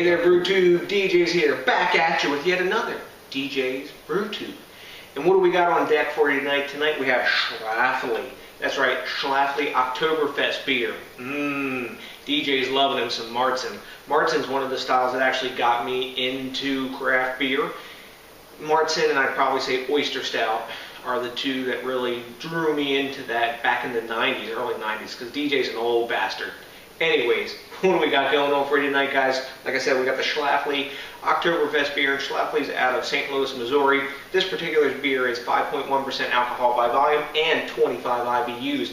Hey there, BrewTube, DJs here, back at you with yet another DJs BrewTube. And what do we got on deck for you tonight? Tonight we have Schlafly. That's right, Schlafly Oktoberfest Beer. DJ's loving him some Marzen. Marzen's one of the styles that actually got me into craft beer. Marzen and I'd probably say Oyster Stout are the two that really drew me into that back in the 90s, early 90s, because DJ's an old bastard. Anyways, what do we got going on for you tonight, guys? Like I said, we got the Schlafly Oktoberfest Beer. Schlafly's out of St. Louis, Missouri. This particular beer is 5.1% alcohol by volume and 25 IBUs.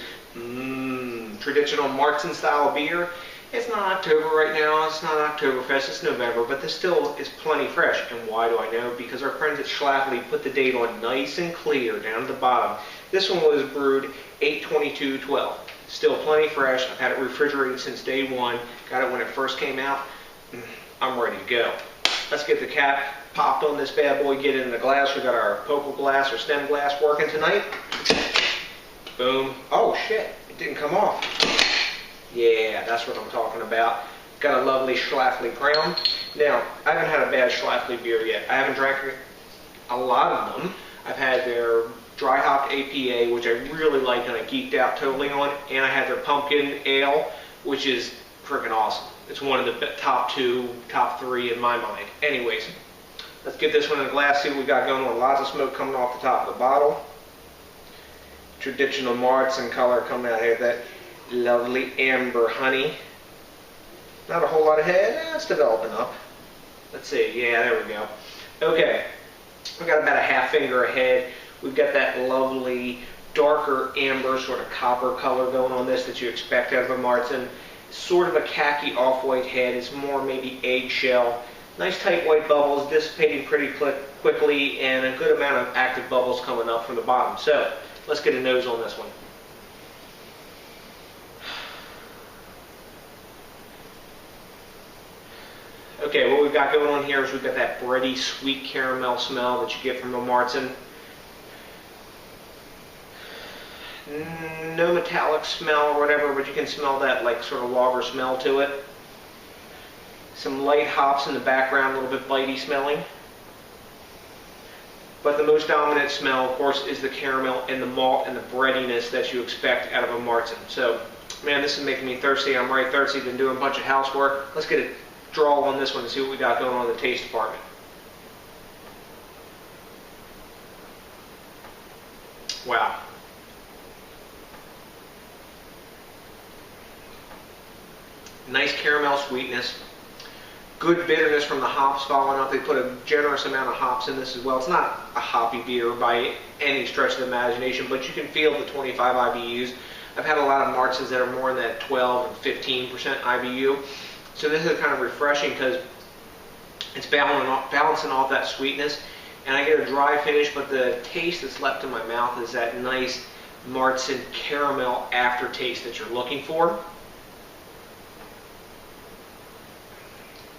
Traditional Marzen style beer. It's not October right now, it's not Oktoberfest, it's November, but this still is plenty fresh. And why do I know? Because our friends at Schlafly put the date on nice and clear down at the bottom. This one was brewed 8/22/12. Still plenty fresh. I've had it refrigerated since day one. Got it when it first came out. I'm ready to go. Let's get the cap popped on this bad boy, get it in the glass. We got our poker glass or stem glass working tonight. Boom. Oh shit, it didn't come off. Yeah, that's what I'm talking about. Got a lovely Schlafly crown. Now, I haven't had a bad Schlafly beer yet. I haven't drank a lot of them. I've had their dry hopped APA, which I really like and I geeked out totally on, and I had their pumpkin ale, which is freaking awesome. It's one of the top two, top three in my mind. Anyways, let's get this one in a glass, see what we got going on. Lots of smoke coming off the top of the bottle. Traditional Marzen color coming out here, that lovely amber honey. Not a whole lot of head, it's developing up. Let's see, yeah, there we go. Okay, we got about a half finger of head. We've got that lovely darker amber sort of copper color going on this that you expect out of a Marzen. Sort of a khaki off-white head. It's more maybe eggshell. Nice tight white bubbles dissipating pretty quickly, and a good amount of active bubbles coming up from the bottom. So let's get a nose on this one. Okay, what we've got going on here is we've got that bready, sweet caramel smell that you get from a Marzen. No metallic smell or whatever, but you can smell that like sort of lager smell to it. Some light hops in the background, a little bit bitey smelling. But the most dominant smell, of course, is the caramel and the malt and the breadiness that you expect out of a Marzen. So, man, this is making me thirsty. I'm right thirsty. Been doing a bunch of housework. Let's get a draw on this one and see what we got going on in the taste department. Wow. Nice caramel sweetness. Good bitterness from the hops following up. They put a generous amount of hops in this as well. It's not a hoppy beer by any stretch of the imagination, but you can feel the 25 IBUs. I've had a lot of Marzens that are more in that 12 and 15% IBU. So this is kind of refreshing because it's balancing off that sweetness. And I get a dry finish, but the taste that's left in my mouth is that nice Marzen caramel aftertaste that you're looking for.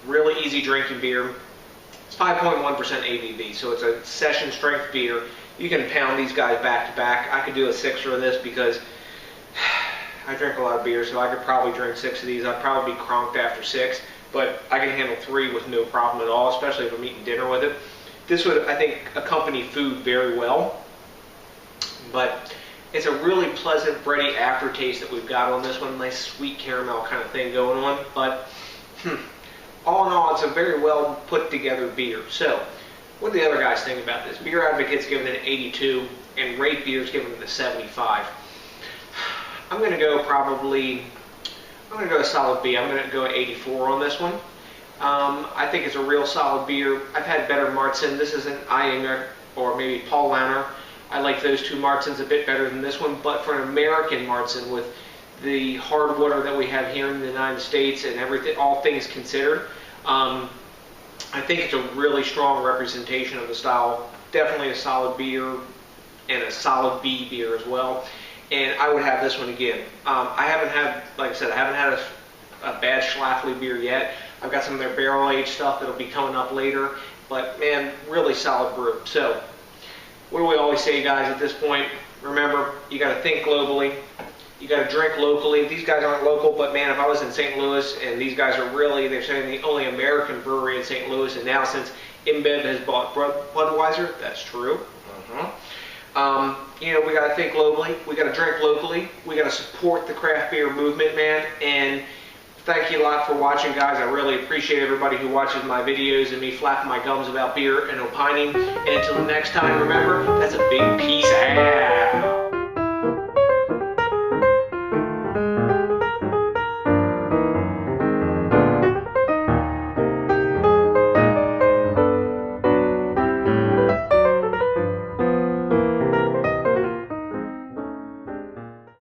Really easy drinking beer. It's 5.1% ABV, so it's a session strength beer. You can pound these guys back to back. I could do a sixer of this because I drink a lot of beer, so I could probably drink 6 of these. I'd probably be cronked after 6, but I can handle 3 with no problem at all, especially if I'm eating dinner with it. This would, I think, accompany food very well, but it's a really pleasant, bready aftertaste that we've got on this one. Nice sweet caramel kind of thing going on, but all in all, it's a very well put together beer. So, what do the other guys think about this? Beer Advocate's giving it an 82, and Rate Beer's giving it a 75. I'm going to go a solid B. I'm going to go 84 on this one. I think it's a real solid beer. I've had better Marzen. This is an Eyinger or maybe Paulaner. I like those two Marzens a bit better than this one, but for an American Marzen with the hard water that we have here in the United States and everything, all things considered, I think it's a really strong representation of the style. Definitely a solid beer and a solid B beer as well. And I would have this one again. I haven't had, like I said, I haven't had a bad Schlafly beer yet. I've got some of their barrel-aged stuff that'll be coming up later. But, man, really solid brew. So, what do we always say, guys, at this point? Remember, you got to think globally. You got to drink locally. These guys aren't local, but man, if I was in St. Louis, and these guys are really, they're saying the only American brewery in St. Louis, and now since InBev has bought Budweiser, that's true. You know, we got to think locally. We got to drink locally. We got to support the craft beer movement, man. And thank you a lot for watching, guys. I really appreciate everybody who watches my videos and me flapping my gums about beer and opining. And until the next time, remember, that's a big piece of ass.